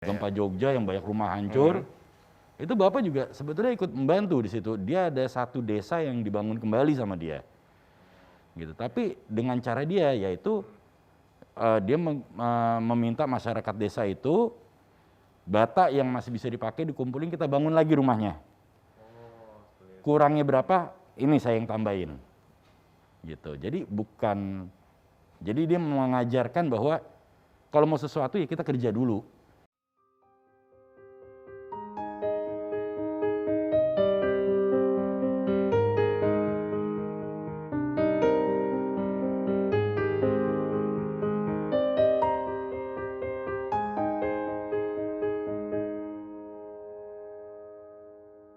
Gempa Jogja yang banyak rumah hancur, itu Bapak juga sebetulnya ikut membantu di situ. Dia ada satu desa yang dibangun kembali sama dia. Gitu. Tapi dengan cara dia yaitu dia meminta masyarakat desa itu bata yang masih bisa dipakai dikumpulin, kita bangun lagi rumahnya. Kurangnya berapa? Ini saya yang tambahin. Gitu. Jadi dia mengajarkan bahwa kalau mau sesuatu ya kita kerja dulu.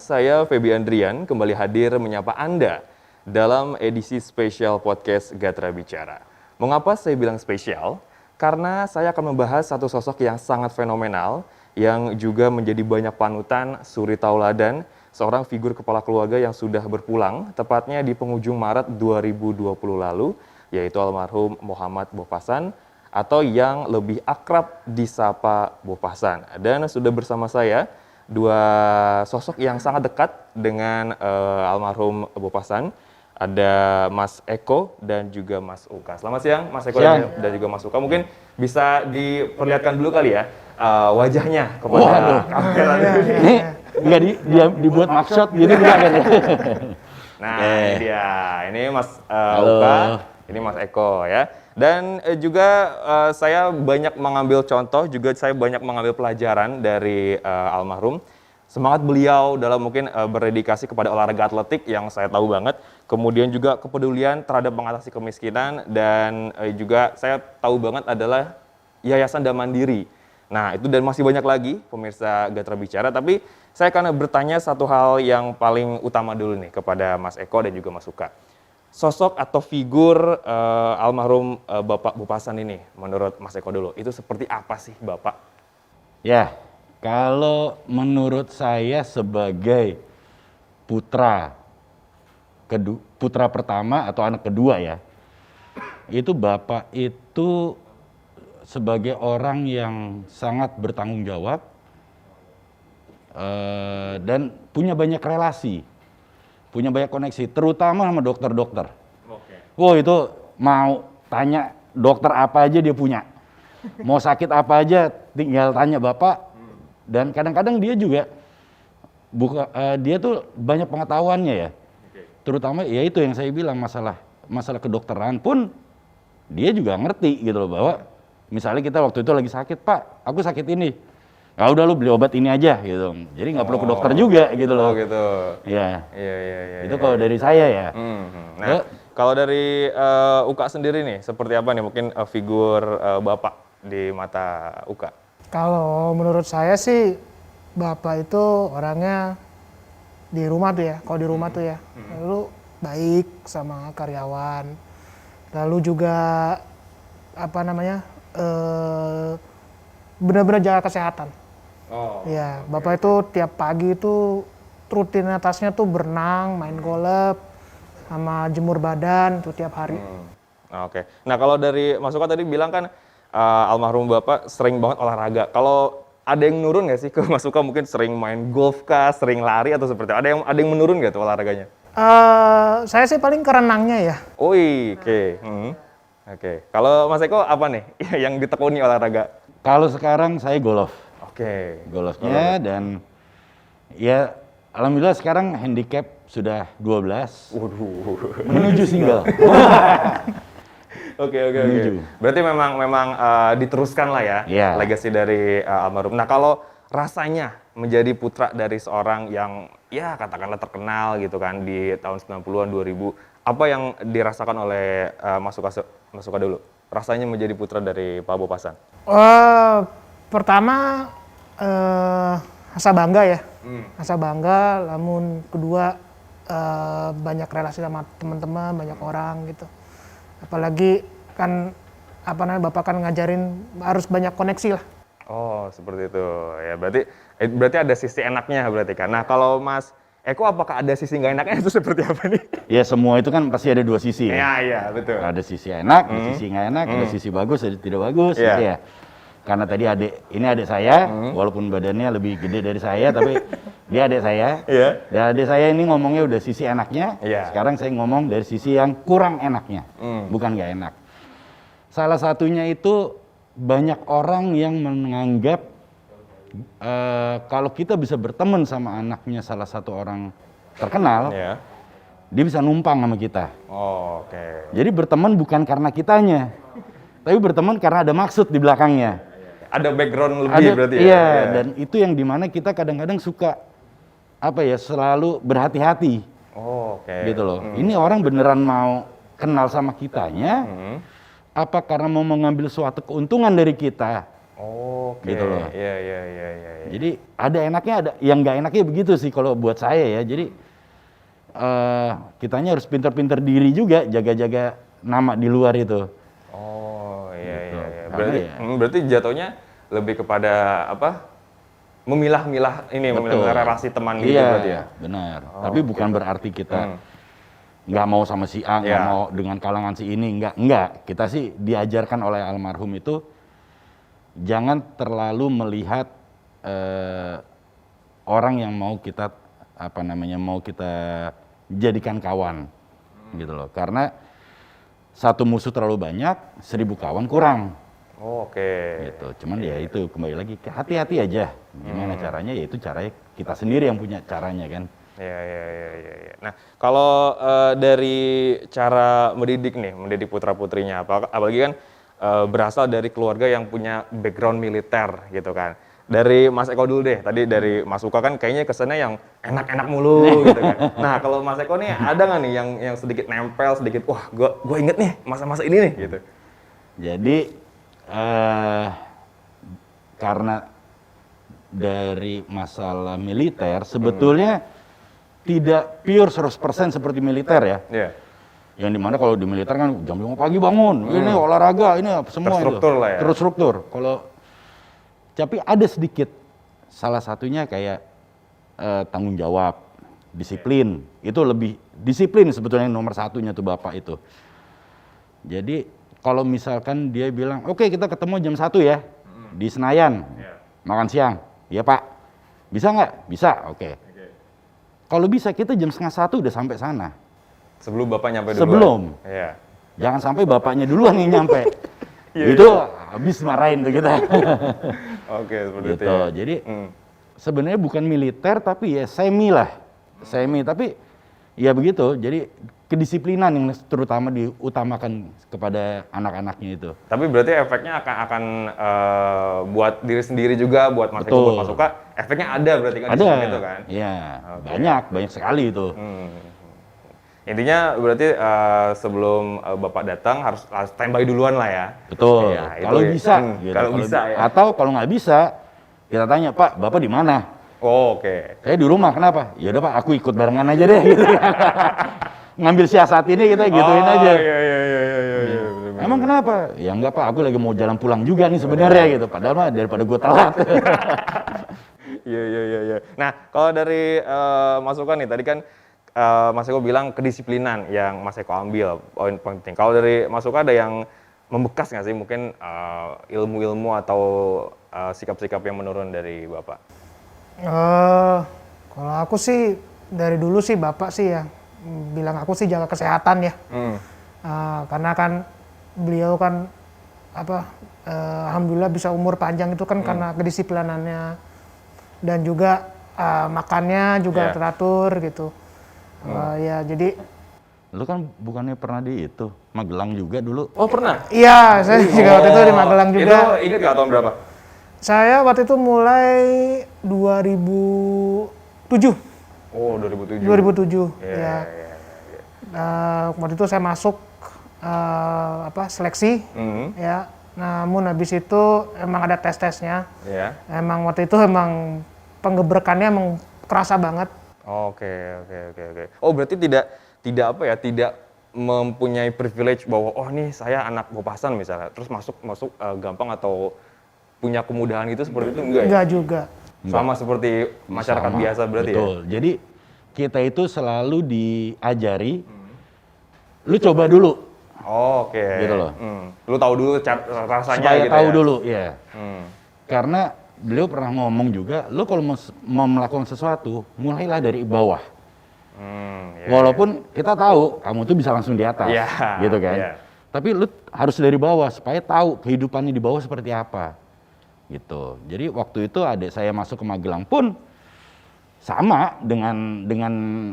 Saya Feby Andrian kembali hadir menyapa Anda dalam edisi spesial podcast Gatra Bicara. Mengapa saya bilang spesial? Karena saya akan membahas satu sosok yang sangat fenomenal, yang juga menjadi banyak panutan, suri tauladan, seorang figur kepala keluarga yang sudah berpulang, tepatnya di penghujung Maret 2020 lalu, yaitu almarhum Muhammad Bopassan, atau yang lebih akrab disapa Bopassan. Dan sudah bersama saya dua sosok yang sangat dekat dengan almarhum Bopassan. Ada Mas Eko dan juga Mas Uka. Selamat siang Mas Eko dan juga Mas Uka. Mungkin bisa diperlihatkan dulu kali ya wajahnya kepada kamera. Ini nggak dibuat maksud gitu juga kan ya. Nah ini dia, ini Mas Uka, ini Mas Eko ya. Dan juga saya banyak mengambil contoh, juga saya banyak mengambil pelajaran dari almarhum. Semangat beliau dalam mungkin berdedikasi kepada olahraga atletik yang saya tahu banget. Kemudian juga kepedulian terhadap mengatasi kemiskinan. Dan juga saya tahu banget adalah Yayasan Damandiri. Nah itu dan masih banyak lagi pemirsa Gatra Bicara. Tapi saya akan bertanya satu hal yang paling utama dulu nih kepada Mas Eko dan juga Mas Uka. Sosok atau figur almarhum Bapak Bopassan ini, menurut Mas Eko dulu, itu seperti apa sih Bapak? Ya, kalau menurut saya sebagai putra pertama atau anak kedua ya, itu Bapak itu sebagai orang yang sangat bertanggung jawab dan punya banyak relasi. Punya banyak koneksi, terutama sama dokter-dokter. Wow, itu mau tanya dokter apa aja dia punya. Mau sakit apa aja tinggal tanya Bapak. Dan kadang-kadang dia juga dia tuh banyak pengetahuannya ya. Terutama ya itu yang saya bilang masalah kedokteran pun dia juga ngerti gitu loh, bahwa misalnya kita waktu itu lagi sakit, Pak, aku sakit ini. Ya udah lu beli obat ini aja gitu. Jadi nggak perlu ke dokter juga gitu loh. Oh gitu. Iya. Iya. Itu kalau dari saya ya. Nah, kalau dari Uka sendiri nih, seperti apa nih mungkin figur Bapak di mata Uka? Kalau menurut saya sih Bapak itu orangnya di rumah tuh ya. Kalau di rumah tuh ya, lalu baik sama karyawan. Lalu juga benar-benar jaga kesehatan. Ya, Bapak itu tiap pagi itu rutinitasnya tuh berenang, main golf, sama jemur badan tuh tiap hari. Oke. Nah kalau dari Mas Uka tadi bilang kan almarhum Bapak sering banget olahraga. Kalau ada yang menurun nggak sih ke Mas Uka, mungkin sering main golf kah, sering lari atau seperti apa? Ada yang menurun nggak tuh olahraganya? Saya sih paling ke renangnya ya. Oke. Oke. Kalau Mas Eko apa nih yang ditekuni olahraga? Kalau sekarang saya golf. Oke. Golfnya dan ya alhamdulillah sekarang handicap sudah 12. Waduh. Menuju single. Oke. Berarti memang diteruskan lah ya, legasi dari almarhum. Nah kalau rasanya menjadi putra dari seorang yang ya katakanlah terkenal gitu kan di tahun 90-an 2000, apa yang dirasakan oleh Mas Uka dulu? Rasanya menjadi putra dari Pak Bopassan? Pertama rasa bangga ya, rasa bangga. Namun kedua banyak relasi sama teman-teman, banyak orang gitu. Apalagi kan Bapak kan ngajarin harus banyak koneksi lah. Oh seperti itu ya, berarti ada sisi enaknya berarti kan. Nah kalau Mas Eko apakah ada sisi nggak enaknya itu seperti apa nih? Ya semua itu kan pasti ada dua sisi ya. Iya betul. Ada sisi enak, ada sisi nggak enak, ada sisi bagus, ada tidak bagus gitu ya. karena tadi ini adik saya, walaupun badannya lebih gede dari saya, tapi dia adik saya. Iya. Dan adik saya ini ngomongnya udah sisi enaknya, Iya. sekarang saya ngomong dari sisi yang kurang enaknya, bukan nggak enak. Salah satunya itu banyak orang yang menganggap kalau kita bisa berteman sama anaknya salah satu orang terkenal, Iya. dia bisa numpang sama kita. Oh, oke. Jadi berteman bukan karena kitanya, tapi berteman karena ada maksud di belakangnya. Ada background lebih berarti ya? Iya, dan itu yang dimana kita kadang-kadang suka selalu berhati-hati. Oh, oke. Gitu loh. Ini orang beneran mau kenal sama kitanya, apa karena mau mengambil suatu keuntungan dari kita? Oh, oke. Gitu loh. Iya. Jadi ada enaknya, ada yang nggak enaknya begitu sih kalau buat saya ya. Jadi kitanya harus pinter-pinter diri juga, jaga-jaga nama di luar itu. Oh, iya. Karena Berarti jatuhnya lebih kepada apa? Memilah-milah relasi teman gitu Iya, berarti ya? benar. Tapi bukan berarti kita nggak mau sama si A, nggak mau dengan kalangan si ini, nggak. Kita sih diajarkan oleh almarhum itu jangan terlalu melihat orang yang mau kita mau kita jadikan kawan, gitu loh. Karena satu musuh terlalu banyak, 1000 kawan kurang. Oh, oke. Gitu. Cuman ya itu kembali lagi ke hati-hati aja. Gimana caranya? Ya itu caranya kita sendiri yang punya caranya kan. Iya. Nah, kalau dari cara mendidik putra-putrinya, apalagi kan berasal dari keluarga yang punya background militer gitu kan. Dari Mas Eko dulu deh, tadi dari Mas Uka kan kayaknya kesannya yang enak-enak mulu gitu kan. Nah, kalau Mas Eko nih ada nggak nih yang sedikit nempel, sedikit, wah gue inget nih masa-masa ini nih gitu. Jadi karena dari masalah militer sebetulnya tidak pure 100% seperti militer ya. Iya. Yang dimana kalau di militer kan jam 5 pagi bangun, ini olahraga, ini semua Terstruktur lah ya. Terstruktur. Tapi ada sedikit, salah satunya kayak tanggung jawab, disiplin. Itu lebih disiplin sebetulnya nomor satunya tuh Bapak itu. Jadi kalau misalkan dia bilang, oke kita ketemu jam 1 ya, di Senayan, makan siang. Iya Pak, bisa nggak? Bisa, oke. Kalau bisa kita jam 12:30 udah sampai sana. Sebelum Bapak nyampe duluan? Sebelum. Iya. Jangan sampai bapaknya duluan yang nyampe. Iya, Itu habis marahin tuh kita. Oke, seperti itu Gitu. ya. Jadi sebenarnya bukan militer tapi ya semi lah. Semi, tapi ya begitu. Jadi kedisiplinan yang terutama diutamakan kepada anak-anaknya itu. Tapi berarti efeknya akan buat diri sendiri juga, buat Mas Eko, buat Mas Uka, efeknya ada berarti kan? Ada, itu kan? iya. Oke. Banyak sekali itu. Intinya berarti sebelum Bapak datang harus standby duluan lah ya? Betul. Iya, itu Kalau ya. bisa. Gitu. Kalau bisa ya? Atau kalau nggak bisa, kita tanya, Pak, Bapak di mana? Oh, oke. Saya di rumah, kenapa? Ya udah Pak, aku ikut barengan aja deh. Gitu. Ngambil siasat ini kita gituin aja. Iya. Emang kenapa? Ya enggak Pak, aku lagi mau jalan pulang juga nih sebenarnya gitu. Padahal mah daripada gue telat. Iya. Nah, kalau dari Mas Uka nih, tadi kan Mas Eko bilang kedisiplinan yang Mas Eko ambil, poin penting. Kalau dari Mas Uka ada yang membekas nggak sih? Mungkin ilmu-ilmu atau sikap-sikap yang menurun dari Bapak? Kalau aku sih, dari dulu sih Bapak sih ya, bilang aku sih jaga kesehatan ya. Karena kan beliau kan alhamdulillah bisa umur panjang itu kan karena kedisiplinannya dan juga makannya juga teratur gitu. Ya jadi Lu kan bukannya pernah di itu Magelang juga dulu? Oh, pernah? iya, saya juga waktu itu di Magelang juga. Itu ingat nggak tahun berapa? Saya waktu itu mulai 2007. Oh, 2007. 2007 Iya. waktu itu saya masuk seleksi ya. Namun habis itu emang ada tes-tesnya. Iya. Emang waktu itu emang penggebrekannya emang kerasa banget. Oke. Oh, berarti tidak mempunyai privilege bahwa nih saya anak Gopasan misalnya, terus masuk gampang atau punya kemudahan itu seperti itu enggak ya? Enggak juga. Sama seperti masyarakat biasa berarti ya? Betul. Jadi kita itu selalu diajari, lu coba dulu Oh, oke. Gitu loh. Lu tahu dulu rasanya Supaya gitu tahu ya? dulu, ya. Hmm. Karena beliau pernah ngomong juga, lu kalau mau melakukan sesuatu, mulailah dari bawah. Iya, Walaupun kita tahu kamu tuh bisa langsung di atas, Iya, gitu kan. iya. Tapi lu harus dari bawah supaya tahu kehidupannya di bawah seperti apa, gitu. Jadi waktu itu adik saya masuk ke Magelang pun sama dengan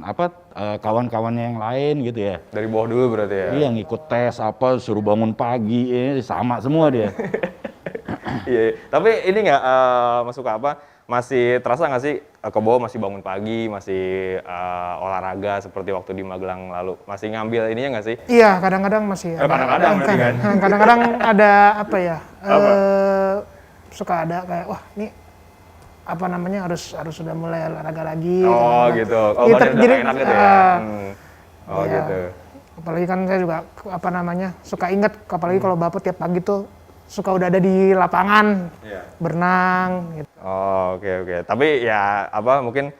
apa kawan-kawannya yang lain gitu ya. Dari bawah dulu berarti ya? Iya, ngikut tes apa, suruh bangun pagi, sama semua dia. Iya, tapi ini nggak masuk ke apa? Masih terasa nggak sih ke bawah masih bangun pagi, masih olahraga seperti waktu di Magelang lalu? Masih ngambil ininya nggak sih? Iya, kadang-kadang masih ada. Kadang-kadang berarti kan? Kadang-kadang ada apa ya? Suka ada kayak wah ini apa namanya harus sudah mulai olahraga lagi. Oh gitu. Oh Iya, badan udah jadi, nggak enak gitu ya? Oh iya. gitu. Apalagi kan saya juga apa namanya suka inget, apalagi kalau bapak tiap pagi tuh suka udah ada di lapangan berenang. Gitu. Oh oke. Tapi ya apa mungkin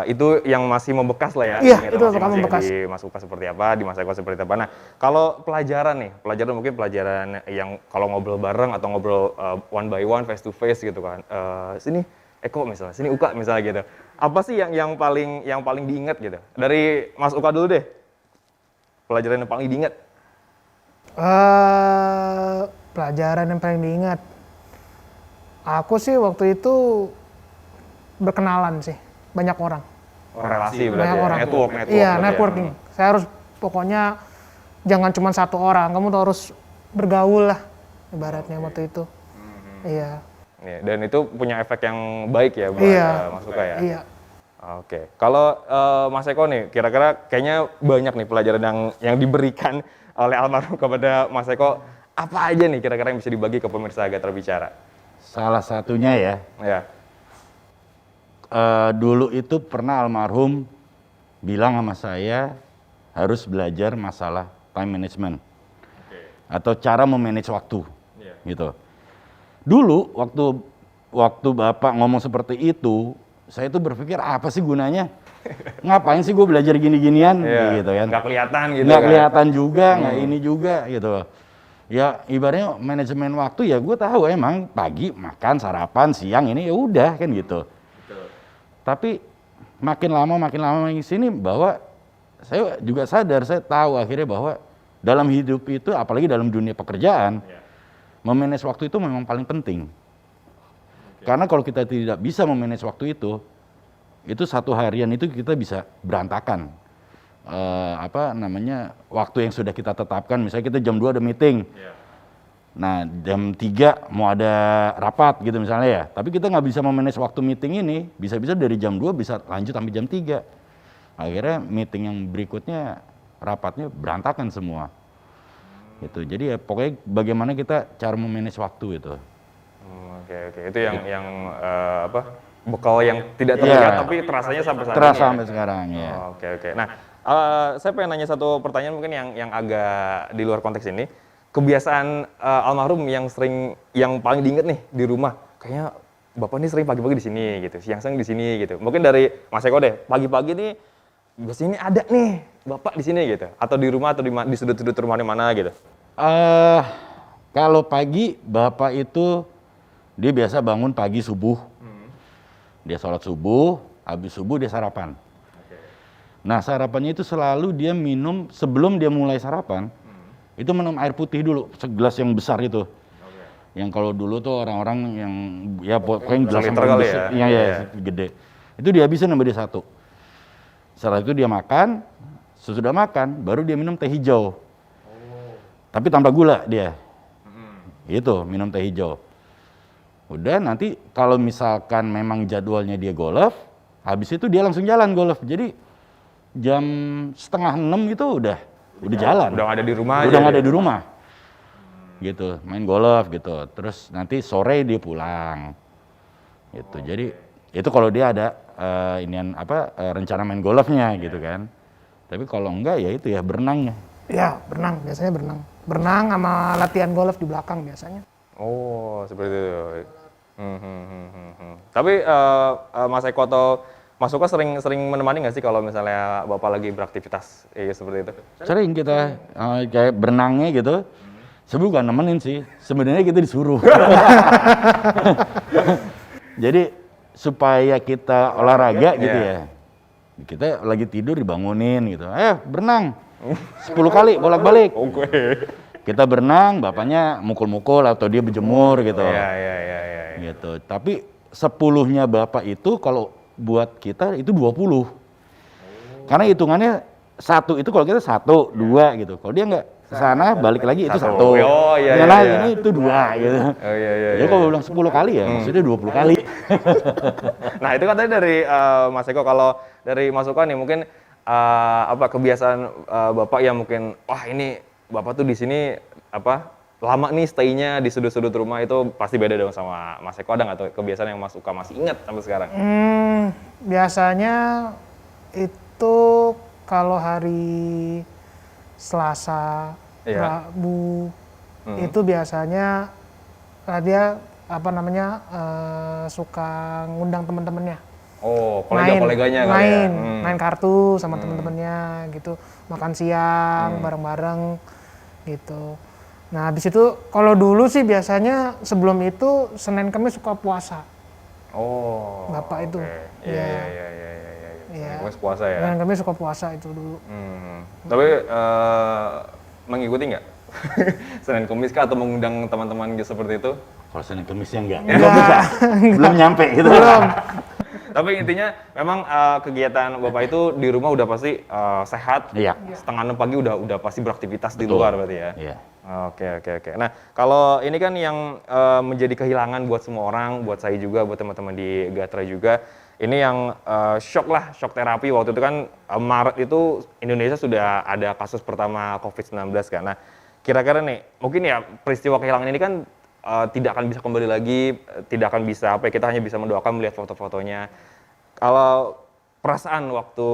itu yang masih membekas lah ya. Iya, Ingat itu masing-masing membekas. Di Mas Uka seperti apa, di Mas Eko seperti apa. Nah kalau pelajaran nih, mungkin pelajaran yang kalau ngobrol bareng atau ngobrol one by one, face to face gitu kan. Sini Eko misalnya, sini Uka misalnya gitu. Apa sih yang paling diingat gitu? Dari Mas Uka dulu deh. Pelajaran yang paling diingat. Pelajaran yang paling diingat. Aku sih waktu itu berkenalan sih, banyak orang. Relasi berarti Banyak ya? orang. Network Iya, berarti ya? networking. Saya harus pokoknya jangan cuma satu orang, kamu tuh harus bergaul lah ibaratnya waktu itu. Iya. Iya, dan itu punya efek yang baik ya buat Mas Uka ya? Iya. Oke, kalau Mas Eko nih, kira-kira kayaknya banyak nih pelajaran yang diberikan oleh almarhum kepada Mas Eko. Apa aja nih kira-kira yang bisa dibagi ke pemirsa Gatra Bicara? Salah satunya ya, Ya. dulu itu pernah almarhum bilang sama saya harus belajar masalah time management atau cara memanage waktu, gitu. Dulu waktu Bapak ngomong seperti itu, saya tuh berpikir apa sih gunanya? Ngapain sih gue belajar gini-ginian, gitu kan? Nggak kelihatan gitu. Nggak kelihatan juga, nggak ini juga, gitu. Ya ibaratnya manajemen waktu ya gue tahu emang pagi makan sarapan siang ini ya udah kan gitu. Tapi makin lama makin sini bahwa saya juga sadar, saya tahu akhirnya bahwa dalam hidup itu apalagi dalam dunia pekerjaan memanage waktu itu memang paling penting. Karena kalau kita tidak bisa memanage waktu itu satu harian itu kita bisa berantakan. Waktu yang sudah kita tetapkan, misalnya kita jam 2 ada meeting. Nah, jam 3 mau ada rapat gitu misalnya ya. Tapi kita nggak bisa memanage waktu meeting ini, bisa-bisa dari jam 2 bisa lanjut sampai jam 3. Akhirnya meeting yang berikutnya rapatnya berantakan semua. Gitu. Jadi ya pokoknya bagaimana kita cara memanage waktu itu. Oke. Itu yang bekal yang tidak terlihat tapi terasanya sampai saat ini. Terasa sampai sekarang ya. Oke. Nah, saya pengen nanya satu pertanyaan mungkin yang agak di luar konteks ini. Kebiasaan almarhum yang paling diinget nih di rumah, kayaknya Bapak nih sering pagi-pagi di sini gitu, siang-siang di sini gitu. Mungkin dari Mas Eko deh, pagi-pagi nih biasanya ada nih Bapak di sini gitu, atau di rumah atau di sudut-sudut rumah di mana gitu. Kalau pagi Bapak itu dia biasa bangun pagi subuh. Dia sholat subuh, habis subuh dia sarapan. Nah, sarapannya itu selalu dia minum sebelum dia mulai sarapan. Itu minum air putih dulu, segelas yang besar itu. Yang kalau dulu tuh orang-orang yang ya pokoknya gelas yang paling besar, ya, gede. Itu dihabisin sama dia satu. Setelah itu dia makan, sesudah makan baru dia minum teh hijau. Tapi tanpa gula dia. Itu minum teh hijau. Udah nanti kalau misalkan memang jadwalnya dia golf, habis itu dia langsung jalan golf. Jadi jam 5:30 gitu udah jalan. Udah ada di rumah. Udah nggak ada di rumah. Gitu, main golf gitu. Terus nanti sore dia pulang. Gitu. Jadi itu kalau dia ada rencana main golfnya gitu kan. Tapi kalau enggak ya itu ya berenangnya. Ya, berenang, biasanya berenang. Berenang sama latihan golf di belakang biasanya. Oh, seperti itu. Tapi Mas Eko atau Mas Suka sering menemani nggak sih kalau misalnya Bapak lagi beraktivitas seperti itu? Sering kita kayak berenangnya gitu. Sebenarnya bukan nemenin sih, sebenarnya kita disuruh. Jadi supaya kita olahraga gitu ya. Kita lagi tidur dibangunin gitu. Berenang. 10 kali bolak-balik. Oke. Kita berenang, bapaknya mukul-mukul atau dia berjemur gitu. Iya. Gitu. Tapi 10-nya bapak itu kalau buat kita itu 20. Karena hitungannya satu itu kalau kita 1, 2 gitu. Kalau dia nggak kesana balik lagi itu 1. Oh iya. Ini itu 2 gitu. Oh iya. Jadi kalau bilang 10 kali ya maksudnya 20 kali. Nah itu katanya dari Mas Eko, kalau dari Mas Suka nih mungkin kebiasaan Bapak yang mungkin wah ini Bapak tuh di sini lama nih stay-nya di sudut-sudut rumah, itu pasti beda dong sama Mas Eko. Ada nggak tuh kebiasaan yang Mas Suka masih ingat sampai sekarang? Biasanya itu kalau hari Selasa, Rabu, itu biasanya dia suka ngundang teman-temannya. Oh, kolega-koleganya kali ya? Main kartu sama teman-temannya gitu, makan siang bareng-bareng gitu. Nah, habis itu kalau dulu sih biasanya sebelum itu Senin Kamis suka puasa. Oh. Bapak itu. Iya. Senin Kamis puasa ya. Senin Kamis suka puasa itu dulu. Tapi mengikuti nggak? Senin Kamis kah atau mengundang teman-teman seperti itu? Kalau Senin Kamisnya enggak bisa. Belum nyampe gitu. Belum. Tapi intinya memang kegiatan Bapak itu di rumah udah pasti sehat. Iya. Setengah 6 pagi udah pasti beraktivitas di luar berarti ya. Iya. Oke. Nah, kalau ini kan yang menjadi kehilangan buat semua orang, buat saya juga, buat teman-teman di Gatra juga. Ini yang shock terapi. Waktu itu kan Maret itu Indonesia sudah ada kasus pertama COVID-19 kan. Nah, kira-kira nih, mungkin ya peristiwa kehilangan ini kan tidak akan bisa kembali lagi, tidak akan bisa kita hanya bisa mendoakan melihat foto-fotonya. Kalau perasaan waktu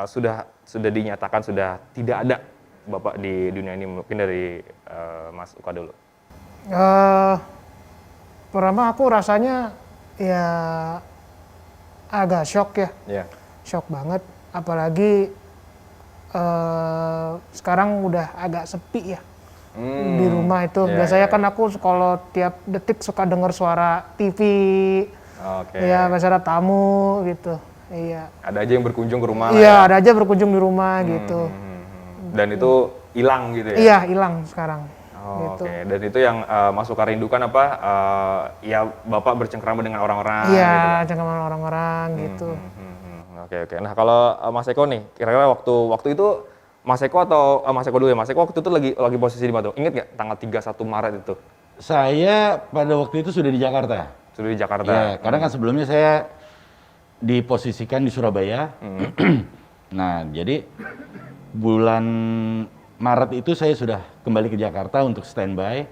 sudah dinyatakan sudah tidak ada Bapak di dunia ini, mungkin dari Mas Uka dulu. Pertama aku rasanya ya agak shock ya. Iya. Shock banget, apalagi sekarang udah agak sepi ya di rumah itu. Biasanya kan aku kalau tiap detik suka dengar suara TV, ya biasanya tamu gitu. Iya. Ada aja yang berkunjung ke rumah. Iya, ada aja berkunjung di rumah gitu. Dan itu hilang gitu ya? Iya, hilang sekarang. Gitu. Oke. Dan itu yang Mas Suka rindukan ya Bapak bercengkrama dengan orang-orang. Iya, gitu. cengkraman orang-orang gitu. Oke. Nah kalau Mas Eko nih, kira-kira waktu itu Mas Eko atau Mas Eko dulu ya? Mas Eko waktu itu lagi posisi di mana tuh? Ingat nggak tanggal 31 Maret itu? Saya pada waktu itu sudah di Jakarta. Sudah di Jakarta? Ya, karena kan sebelumnya saya diposisikan di Surabaya. Nah, jadi bulan Maret itu saya sudah kembali ke Jakarta untuk standby.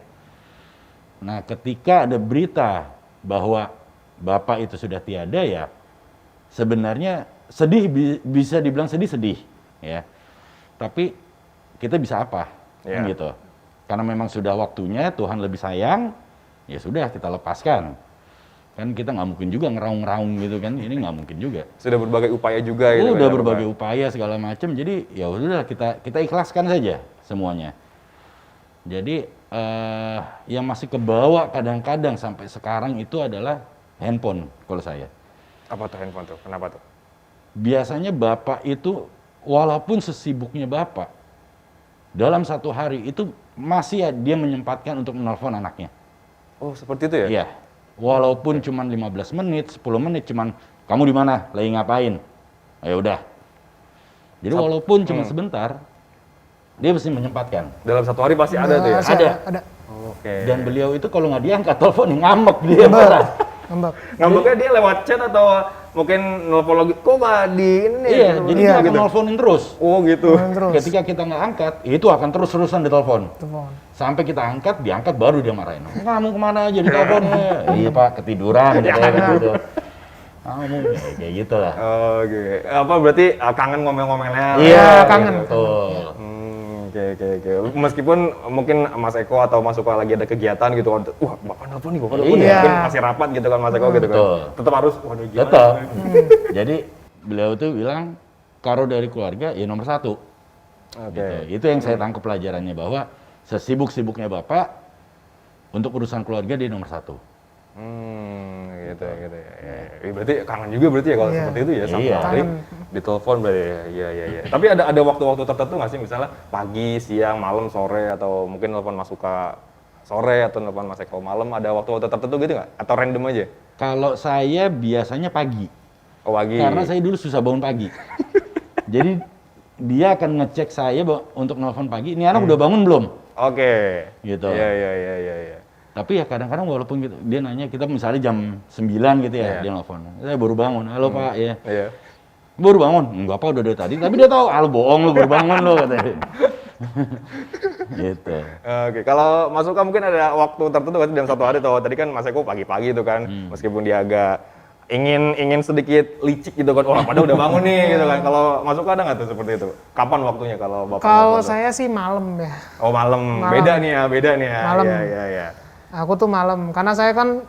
Nah, ketika ada berita bahwa Bapak itu sudah tiada ya, sebenarnya sedih, bisa dibilang sedih ya. Tapi kita bisa apa? Kan gitu. Karena memang sudah waktunya, Tuhan lebih sayang, ya sudah kita lepaskan. Kan kita nggak mungkin juga ngeraung-ngeraung gitu kan, ini nggak mungkin juga. Sudah berbagai upaya juga gitu. Udah berbagai upaya segala macam, jadi ya udah kita ikhlaskan saja semuanya. Jadi yang masih kebawa kadang-kadang sampai sekarang itu adalah handphone kalau saya. Apa tuh handphone tuh? Kenapa tuh? Biasanya Bapak itu walaupun sesibuknya Bapak, dalam satu hari itu masih dia menyempatkan untuk menelpon anaknya. Oh seperti itu ya? Iya. Walaupun cuma 15 menit, 10 menit, cuman kamu di mana, lagi ngapain? Ya udah. Jadi walaupun cuma sebentar, dia mesti menyempatkan. Dalam satu hari pasti ada tuh ya? Ada. Oke. Dan beliau itu kalau nggak diangkat telepon, ngambek dia marah. Ngambeknya dia lewat chat atau mungkin nelfon lagi, kok nggak di ini? Iya, jadi dia akan nelfonin terus. Oh gitu. Ketika kita nggak angkat, itu akan terus-terusan ditelepon. Sampai kita angkat, diangkat baru dia marahin. Kamu kemana aja diteleponnya? Iya Pak, ketiduran gitu. Kamu kayak gitu lah. Oke. Apa berarti kangen ngomel-ngomelnya? Iya, kangen. Betul. Oke. Meskipun mungkin Mas Eko atau Mas Suka lagi ada kegiatan gitu, wah bapak nelfon nih, Iya. mungkin masih rapat gitu kan Mas Eko gitu kan. Betul. Tetap harus, waduh gimana? Tetap. Jadi beliau tuh bilang, kalau dari keluarga ya nomor satu. Oke. Gitu. Itu yang saya tangkap pelajarannya, bahwa sesibuk-sibuknya bapak, untuk urusan keluarga dia nomor satu. Gitu ya. Berarti kangen juga berarti ya kalau Iya. seperti itu ya, sama Iya. hari ditelepon berarti ya. Iya. Tapi ada waktu-waktu tertentu nggak sih, misalnya pagi, siang, malam, sore, atau mungkin telepon Mas Suka sore atau telepon Mas Eko malam, ada waktu-waktu tertentu gitu nggak? Atau random aja? Kalau saya biasanya pagi, Oh pagi. karena saya dulu susah bangun pagi. Jadi dia akan ngecek saya untuk nelfon pagi, ini anak udah bangun belum? Oke. Gitu. Iya. Tapi ya kadang-kadang walaupun gitu, dia nanya, kita misalnya jam 9 gitu ya, Iya. dia nelfon. Saya baru bangun, halo Pak, ya. Iya. Baru bangun? Enggak Pak, udah dari tadi. Tapi dia tahu, lu bohong lu, baru bangun lu, katanya. Gitu. Oke, kalau Mas Suka mungkin ada waktu tertentu kan dalam satu hari, atau tadi kan Mas Eko pagi-pagi itu kan, meskipun dia agak ingin sedikit licik gitu kan, wah padahal udah bangun nih gitu kan. Kalau Mas Suka ada nggak tuh seperti itu? Kapan waktunya kalau Bapak? Kalau nelfon tuh? saya sih malam ya. Oh malam. Beda nih ya. Malam. Iya. Aku tuh malam, karena saya kan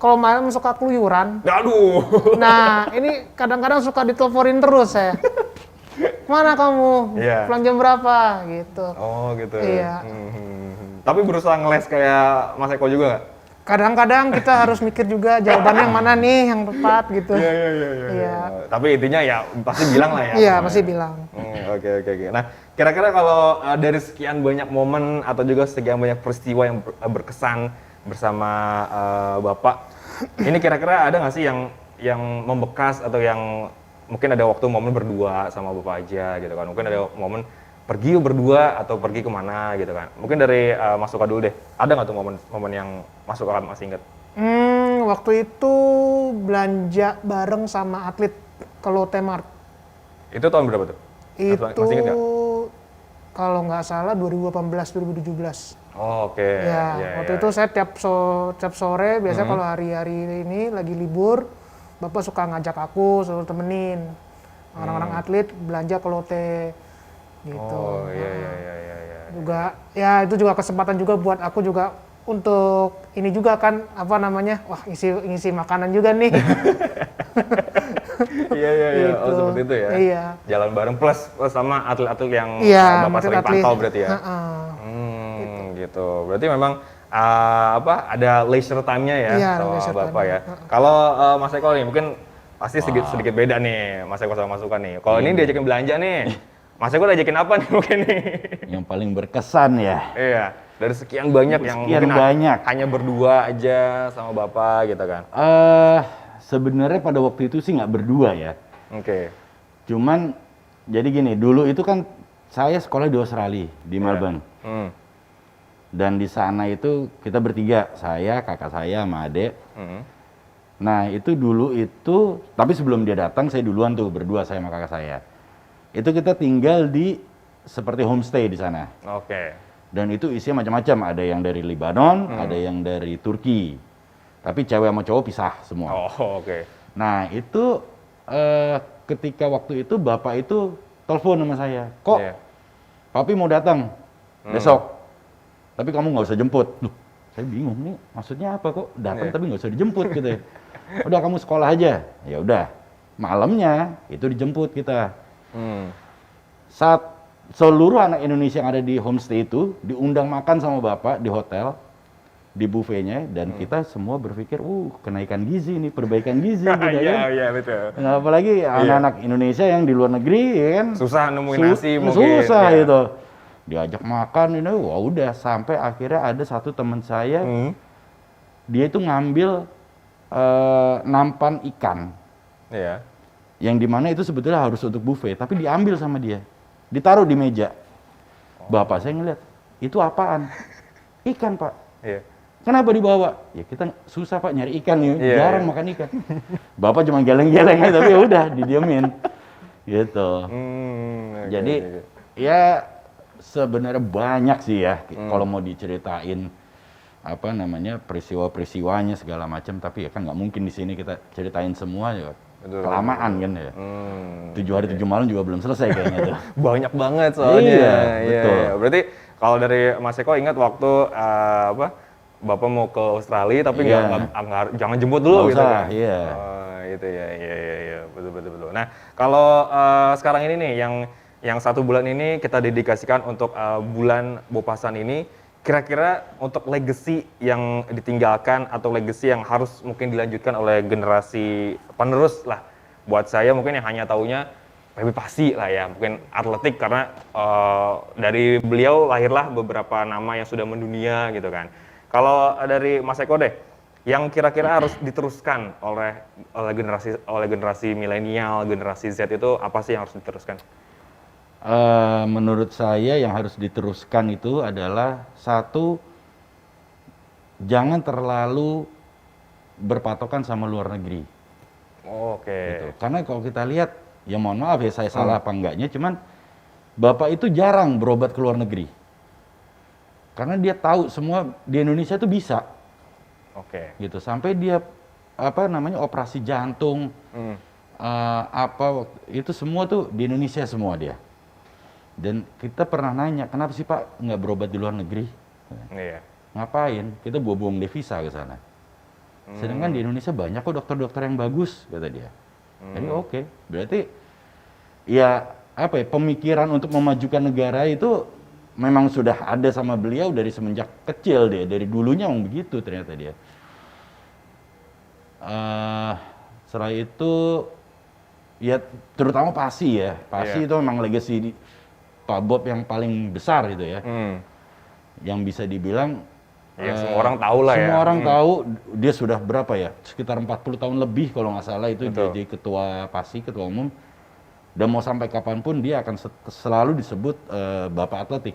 kalau malam suka keluyuran. Aduh. Nah, ini kadang-kadang suka diteleponin terus saya. Mana kamu? Iya. Pulang jam berapa? Gitu. Oh gitu. Iya. Tapi berusaha ngeles kayak Mas Eko juga nggak? Kadang-kadang kita harus mikir juga jawabannya yang mana nih yang tepat gitu. Iya. Tapi intinya ya pasti bilang lah ya. Iya, pasti bilang. Oke. Nah, kira-kira kalau dari sekian banyak momen atau juga sekian banyak peristiwa yang berkesan bersama Bapak, ini kira-kira ada nggak sih yang membekas atau yang mungkin ada waktu momen berdua sama Bapak aja gitu kan? Mungkin ada momen pergi berdua atau pergi kemana gitu kan? Mungkin dari Mas Suka dulu deh. Ada nggak tuh momen yang Mas Suka masih ingat? Waktu itu belanja bareng sama atlet ke Lotte Mart. Itu tahun berapa tuh? Itu Masih ingat nggak? kalau nggak salah 2018-2017. Oh, oke. Ya, waktu itu saya tiap sore biasanya kalau hari-hari ini lagi libur, Bapak suka ngajak aku suruh temenin orang-orang atlet belanja ke Lotte gitu. Oh, iya. Juga ya itu juga kesempatan juga buat aku juga untuk ini juga kan apa namanya? Wah, ngisi makanan juga nih. Iya. Gitu. Oh, seperti itu ya. Iya. Jalan bareng plus sama atlet-atlet yang Iya, Bapak sering atlet-atlet. pantau berarti ya. Gitu. Berarti memang ada leisure time-nya ya Iya, sama leisure Bapak time-nya. ya. Kalau Mas Eko nih mungkin pasti sedikit beda nih Mas Eko sama Mas Suka nih. Kalau ini diajakin belanja nih, Mas Eko diajakin apa nih mungkin nih? Yang paling berkesan ya. Iya, dari sekian banyak yang Sekian mungkin banyak. hanya berdua aja sama Bapak gitu kan. Sebenarnya pada waktu itu sih nggak berdua ya. Oke. Cuman jadi gini, dulu itu kan saya sekolah di Australia, di Melbourne. Dan di sana itu kita bertiga, saya, kakak saya, sama adik. Nah itu dulu itu, tapi sebelum dia datang saya duluan tuh berdua, saya sama kakak saya. Itu kita tinggal di seperti homestay di sana. Oke. Dan itu isinya macam-macam, ada yang dari Lebanon, ada yang dari Turki. Tapi cewek sama cowok pisah semua. Oh, oke. Nah itu ketika waktu itu bapak itu telepon sama saya, kok Iya. papi mau datang besok, tapi kamu nggak usah jemput. Loh, saya bingung nih, maksudnya apa kok datang Iya. tapi nggak usah dijemput gitu ya. Udah kamu sekolah aja, ya udah. Malamnya itu dijemput kita. Saat seluruh anak Indonesia yang ada di homestay itu diundang makan sama bapak di hotel, di buffetnya, dan kita semua berpikir, kenaikan gizi nih, perbaikan gizi gitu ya. Iya, betul. Nah, apalagi anak-anak Indonesia yang di luar negeri ya kan Susah nemuin nasi mungkin. susah ya. gitu. Diajak makan ini, wah udah sampai akhirnya ada satu teman saya, dia itu ngambil nampan ikan, Iya. yang dimana itu sebetulnya harus untuk buffet, tapi diambil sama dia, ditaruh di meja. Bapak saya ngeliat, itu apaan? Ikan Pak. Iya. Kenapa dibawa? Ya kita susah Pak nyari ikan nih, Iya, jarang iya. makan ikan. Bapak cuma geleng-geleng aja, tapi ya udah didiemin. Gitu. Oke, Jadi oke. ya sebenarnya banyak sih ya kalau mau diceritain apa namanya peristiwa-peristiwanya segala macam, tapi ya kan nggak mungkin di sini kita ceritain semua ya. Betul, kelamaan kan ya. 7 hari 7 malam juga belum selesai kayaknya tuh. Banyak banget soalnya. Iya, betul. Iya. Berarti kalau dari Mas Eko ingat waktu Bapak mau ke Australia tapi jangan jemput dulu Nggak gitu usah, kan. iya. Oh, itu ya. Iya. Betul. Nah, kalau sekarang ini nih yang 1 bulan ini kita dedikasikan untuk bulan Bopasan ini, kira-kira untuk legacy yang ditinggalkan atau legacy yang harus mungkin dilanjutkan oleh generasi penerus lah. Buat saya mungkin yang hanya taunya PB Pasi lah ya, mungkin atletik karena dari beliau lahirlah beberapa nama yang sudah mendunia gitu kan. Kalau dari Mas Eko deh, yang kira-kira harus diteruskan oleh generasi milenial, generasi Z itu apa sih yang harus diteruskan? Menurut saya yang harus diteruskan itu adalah satu, jangan terlalu berpatokan sama luar negeri. Oke. Gitu. Karena kalau kita lihat, ya mohon maaf ya saya salah apa enggaknya, cuman Bapak itu jarang berobat ke luar negeri. Karena dia tahu semua di Indonesia itu bisa. Oke. Gitu. Sampai dia operasi jantung, itu semua tuh di Indonesia semua dia. Dan kita pernah nanya, kenapa sih Pak nggak berobat di luar negeri? Iya. Ngapain? Kita buang-buang devisa ke sana. Sedangkan di Indonesia banyak kok dokter-dokter yang bagus, kata dia. Jadi oke. Berarti ya pemikiran untuk memajukan negara itu memang sudah ada sama beliau dari semenjak kecil dia. Dari dulunya memang begitu ternyata dia. Setelah itu ya terutama Pasi ya. Pasi itu memang legacy Pak Bob yang paling besar itu ya. Yang bisa dibilang semua orang tahu lah ya. Semua orang tahu dia sudah berapa ya? Sekitar 40 tahun lebih kalau nggak salah itu jadi ketua Pasi, ketua umum. Dan mau sampai kapanpun dia akan selalu disebut Bapak Atletik.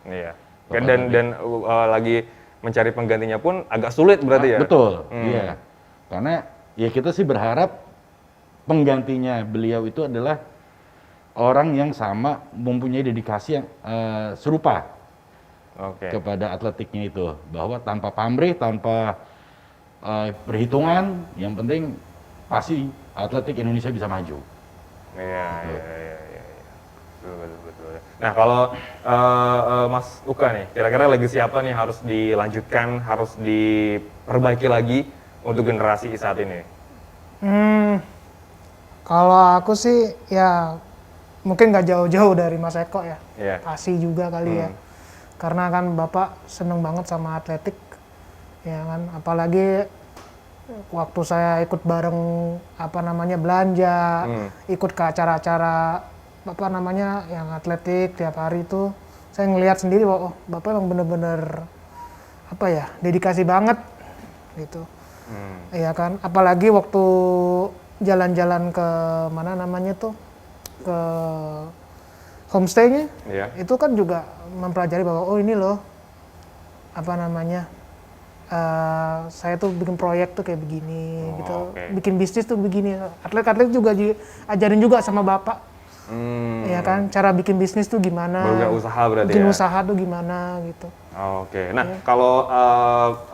Iya. Dan lagi mencari penggantinya pun agak sulit berarti ya? Betul, iya. Karena ya kita sih berharap penggantinya beliau itu adalah orang yang sama, mempunyai dedikasi yang serupa kepada atletiknya itu. Bahwa tanpa pamrih, tanpa perhitungan, yang penting pasti atletik Indonesia bisa maju. Iya. Betul. Nah kalau Mas Uka nih, kira-kira legacy apa nih harus dilanjutkan, harus diperbaiki lagi untuk generasi saat ini? Kalau aku sih ya mungkin nggak jauh-jauh dari Mas Eko ya. Pasi juga kali ya. Karena kan Bapak seneng banget sama atletik, ya kan. Apalagi waktu saya ikut bareng belanja, ikut ke acara-acara yang atletik tiap hari itu, saya ngelihat sendiri bahwa Bapak emang bener-bener dedikasi banget gitu. Iya kan. Apalagi waktu jalan-jalan ke ke homestay-nya, itu kan juga mempelajari bahwa ini loh saya tuh bikin proyek tuh kayak begini gitu, bikin bisnis tuh begini. Atlet-atlet juga diajarin juga sama Bapak, ya kan, cara bikin bisnis tuh gimana, usaha berarti bikin ya? usaha tuh gimana gitu. Oke, nah kalau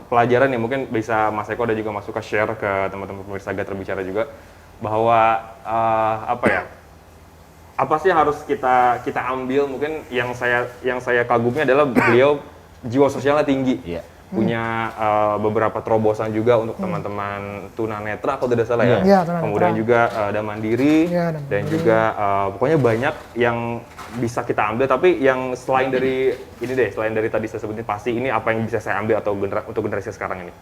pelajaran nih mungkin bisa Mas Eko dan juga Mas Uka share ke teman-teman pemirsa Gatra Bicara juga, bahwa apa sih yang harus kita ambil. Mungkin yang saya kagumnya adalah beliau jiwa sosialnya tinggi, punya beberapa terobosan juga untuk teman-teman tunanetra kalau tidak salah ya. Kemudian juga ada mandiri, dan juga pokoknya banyak yang bisa kita ambil. Tapi yang selain dari tadi saya sebutin pasti, ini apa yang bisa saya ambil atau untuk generasi sekarang ini?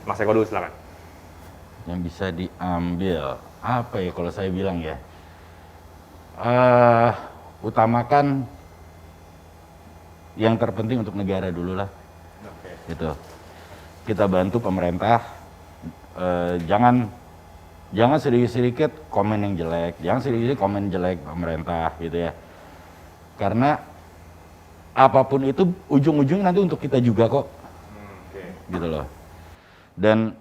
Mas Eko dulu silakan. Yang bisa diambil apa ya kalau saya bilang ya? Utamakan yang terpenting untuk negara dulu lah. Gitu. Kita bantu pemerintah, jangan sedikit-sedikit komen yang jelek, jangan sedikit komen jelek pemerintah gitu ya. Karena apapun itu ujung-ujungnya nanti untuk kita juga kok. Gitu loh. Dan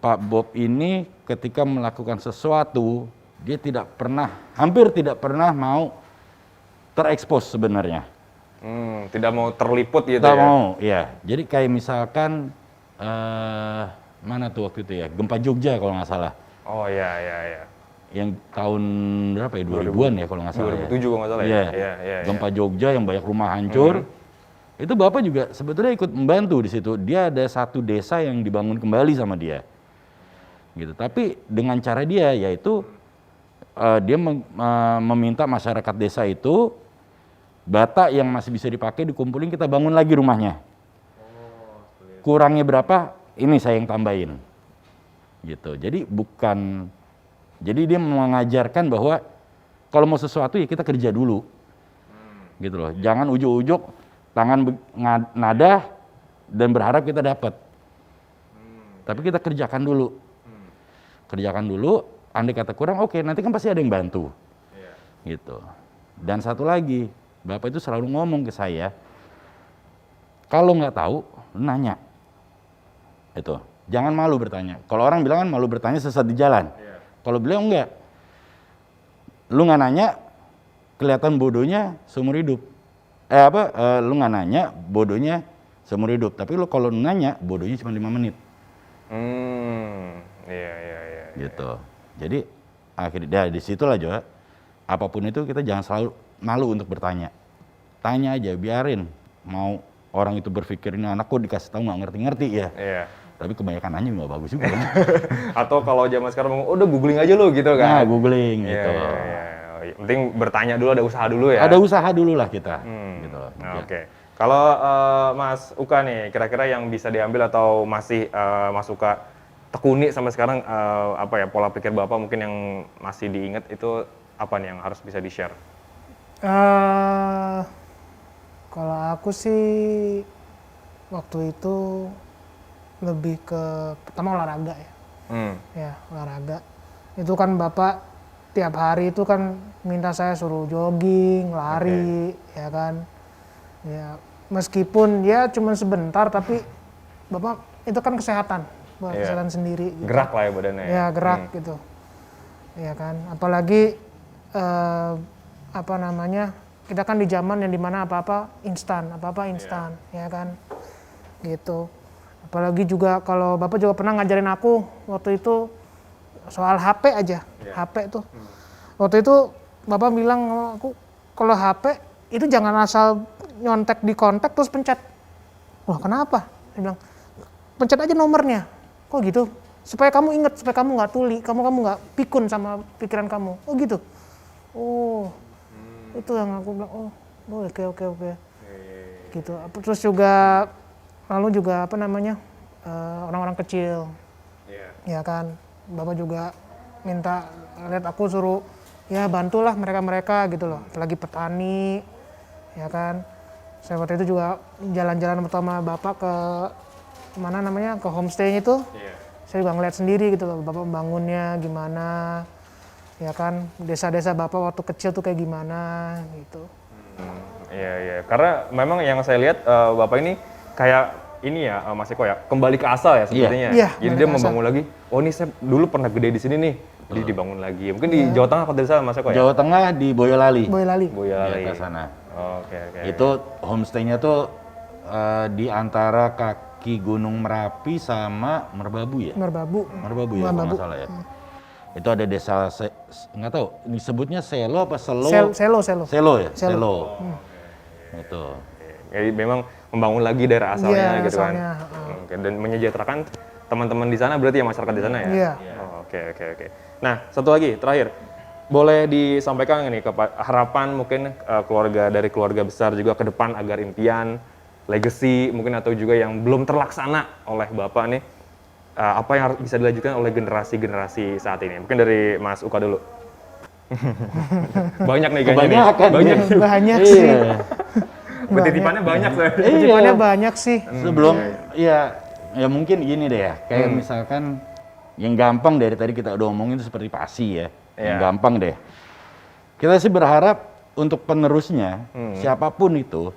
Pak Bob ini ketika melakukan sesuatu, dia hampir tidak pernah mau terekspos sebenarnya. Tidak mau terliput gitu tidak mau, ya. Jadi kayak misalkan mana tuh waktu itu ya, gempa Jogja kalau nggak salah. Oh iya. Yang tahun berapa ya? 2000-an ya kalau nggak salah. 2007 kalau nggak salah Iya. ya. Iya. Gempa Jogja yang banyak rumah hancur. Itu Bapak juga sebetulnya ikut membantu di situ. Dia ada satu desa yang dibangun kembali sama dia. Gitu. Tapi dengan cara dia yaitu dia meminta masyarakat desa itu bata yang masih bisa dipakai dikumpulin, kita bangun lagi rumahnya. Kurangnya berapa? Ini saya yang tambahin. Gitu. Jadi dia mengajarkan bahwa kalau mau sesuatu ya kita kerja dulu. Gitu loh. Jangan ujuk-ujuk tangan nada dan berharap kita dapat. Tapi kita kerjakan dulu. Kerjakan dulu, andai kata kurang, oke, nanti kan pasti ada yang bantu. Gitu. Dan satu lagi, Bapak itu selalu ngomong ke saya, kalau nggak tahu, nanya. Itu. Jangan malu bertanya. Kalau orang bilang kan malu bertanya sesat di jalan. Kalau beliau enggak. Lu nggak nanya, kelihatan bodohnya seumur hidup. Lu nggak nanya, bodohnya seumur hidup. Tapi lu kalau nanya, bodohnya cuma 5 menit. Iya. Gitu. Jadi akhirnya di situlah juga apapun itu kita jangan selalu malu untuk bertanya. Tanya aja, biarin. Mau orang itu berpikir ini anakku dikasih tahu nggak ngerti-ngerti ya. Iya. Tapi kebanyakan nanya nggak bagus juga. Atau kalau zaman sekarang ngomong, udah googling aja lu gitu kan. Nah, googling gitu. Iya. Penting bertanya dulu, ada usaha dulu ya. Ada usaha dulu lah kita. Gitu. Nah, Oke. Kalau Mas Uka nih, kira-kira yang bisa diambil atau masih Mas Uka tekuni sampai sekarang pola pikir Bapak mungkin yang masih diingat itu apa nih yang harus bisa di-share? Kalau aku sih waktu itu lebih ke pertama olahraga ya. Ya, olahraga. Itu kan Bapak tiap hari itu kan minta saya suruh jogging, lari, ya kan. Ya, meskipun ya cuma sebentar tapi Bapak itu kan kesehatan, buat kesehatan sendiri. Gitu. Gerak lah ya badannya. Ya, gerak gitu. Ya kan, apalagi kita kan di zaman yang dimana apa-apa instan, ya kan. Gitu. Apalagi juga kalau Bapak juga pernah ngajarin aku waktu itu soal HP aja, HP tuh. Waktu itu Bapak bilang sama aku, kalau HP itu jangan asal nyontek di kontak terus pencet. Wah, kenapa? Dia bilang, pencet aja nomornya. Kok gitu? Supaya kamu ingat, supaya kamu nggak tuli, kamu nggak pikun sama pikiran kamu. Oh gitu. Oh, itu yang aku bilang. Oh, oke. Gitu. Terus juga lalu juga orang-orang kecil. Ya kan. Bapak juga minta lihat aku suruh ya bantulah mereka gitu loh, apalagi petani, ya kan. Saya waktu itu juga jalan-jalan pertama Bapak ke ke homestay itu, saya juga ngeliat sendiri gitu loh, Bapak membangunnya gimana, ya kan, desa-desa Bapak waktu kecil tuh kayak gimana gitu. Iya, karena memang yang saya lihat Bapak ini kayak ini ya Mas Eko ya, kembali ke asal ya sepertinya. Iya, Jadi dia membangun lagi, oh ini saya dulu pernah gede di sini nih, jadi dibangun lagi. Mungkin di Jawa Tengah atau di sana Mas Eko ya? Jawa Tengah di Boyolali. Boyolali. Ya, ke sana. Oke. Itu homestay-nya tuh di antara kaki Gunung Merapi sama Merbabu ya? Merbabu ya, kalau nggak salah ya. Itu ada desa, nggak tahu, disebutnya Selo apa Selo? Selo ya? Selo. Itu. Jadi memang membangun lagi daerah asalnya gitu kan. Dan menyejahterakan teman-teman di sana berarti ya, masyarakat di sana ya? Iya. Oke. Nah, satu lagi terakhir. Boleh disampaikan nih harapan mungkin dari keluarga besar juga ke depan agar impian, legacy mungkin atau juga yang belum terlaksana oleh Bapak nih, apa yang harus bisa dilanjutkan oleh generasi-generasi saat ini? Mungkin dari Mas Uka dulu. Banyak nih kayaknya. Banyak sih. Titipannya banyak saya. Titipannya banyak sih. Sebelum ya mungkin gini deh ya, kayak misalkan yang gampang dari tadi kita udah omongin itu seperti PASI ya. Yang gampang deh. Kita sih berharap untuk penerusnya siapapun itu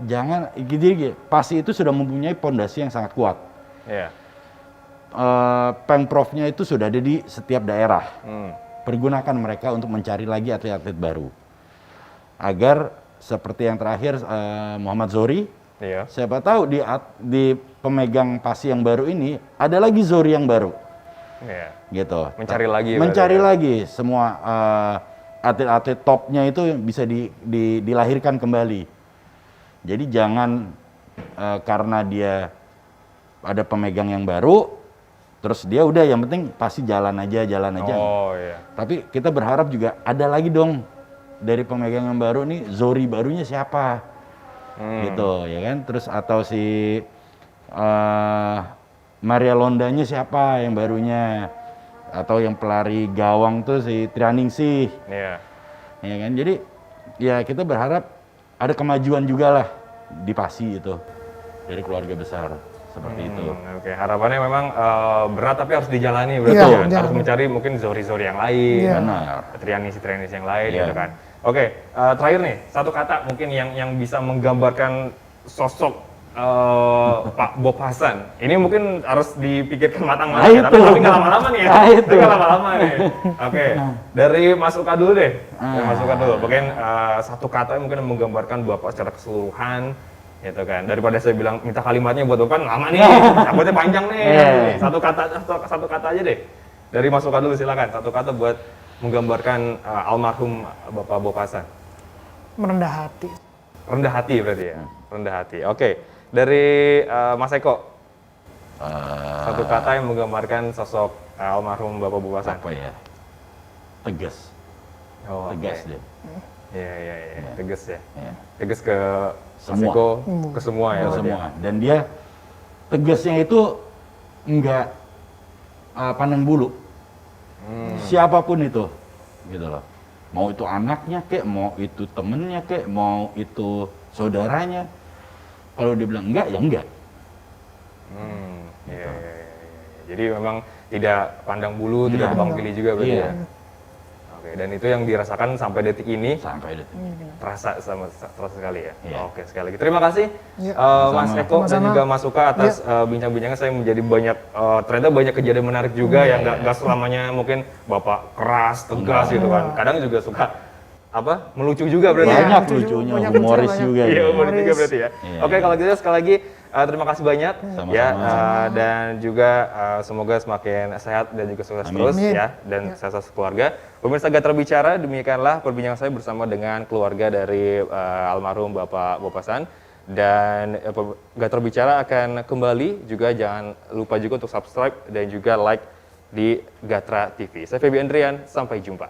jangan gini, PASI itu sudah mempunyai pondasi yang sangat kuat. Pengprovnya itu sudah ada di setiap daerah. Pergunakan mereka untuk mencari lagi atlet-atlet baru. Agar seperti yang terakhir Muhammad Zohri, siapa tahu di pemegang PASI yang baru ini ada lagi Zohri yang baru. Iya. gitu. Mencari lagi ya, Mencari berarti ya? lagi semua atlet-atlet topnya itu bisa dilahirkan kembali. Jadi jangan karena dia ada pemegang yang baru, terus dia udah yang penting pasti jalan aja. Oh iya. Tapi kita berharap juga ada lagi dong dari pemegang yang baru nih, Zohri barunya siapa? Gitu ya kan. Terus atau si Maria Londanya siapa yang barunya? Atau yang pelari gawang tuh si Trianingsih. Iya. Ya kan. Jadi ya kita berharap ada kemajuan juga lah di PASI itu dari keluarga besar seperti itu. Oke, harapannya memang berat tapi harus dijalani berarti Iya, ya. Harus jangan. mencari mungkin Zohri yang lain, Iya. Benar. Trianingsih yang lain Iya. gitu kan. Oke, terakhir nih satu kata mungkin yang bisa menggambarkan sosok Pak Bob Hasan. Ini mungkin harus dipikirkan matang-matang ya, Nah, tapi itu. nggak lama-lama nih ya. Nah, itu. Tapi nggak lama-lama nih. Oke, dari Mas Uka dulu deh. Dari Mas Uka dulu. Mungkin satu kata yang mungkin menggambarkan Bapak secara keseluruhan gitu kan. Daripada saya bilang minta kalimatnya buat Bapak lama nih, takutnya panjang nih. Iya. Satu kata aja deh. Dari Mas Uka dulu silakan. Satu kata buat menggambarkan almarhum Bapak Bob Hasan. Merendah hati. Rendah hati berarti ya. Rendah hati. Oke. Dari Mas Eko. Satu kata yang menggambarkan sosok almarhum Bapak Bob Hasan. Apa ya? Tegas. Oh, Tegas oke. deh. Iya. Tegas ya. Ya. Tegas ke Mas Semua. Eko, ke semua ya. Ke berarti ya? semua. Dan dia tegasnya itu enggak pandang bulu. Siapapun itu, gitu loh. Mau itu anaknya kek, mau itu temennya kek, mau itu saudaranya. Kalau dia bilang enggak, ya enggak. Iya. Jadi memang tidak pandang bulu, tidak tebang pilih juga berarti Iya. ya. Oke, dan itu yang dirasakan sampai detik ini Sampai detik. terasa sekali ya. Iya. Oke, sekali lagi. Terima kasih Iya. Mas Eko dan Sama-sama. juga Mas Suka atas bincang-bincangnya. Saya menjadi banyak ternyata banyak kejadian menarik juga yang nggak selamanya mungkin Bapak keras, tegas gitu kan. Kadang juga suka melucu juga berarti. ya? Banyak lucu lucunya, banyak humoris lucunya, juga. Iya, ya. umur juga berarti ya. Iya. Oke, kalau gitu sekali lagi terima kasih banyak Sama-sama. ya dan juga semoga semakin sehat dan juga sukses Amin. terus Amin. ya dan sehat keluarga. Pemirsa Gatra Bicara, demikianlah perbincangan saya bersama dengan keluarga dari almarhum Bapak Bob Hasan dan Gatra Bicara akan kembali juga jangan lupa juga untuk subscribe dan juga like di Gatra TV. Saya Feby Andrian, sampai jumpa.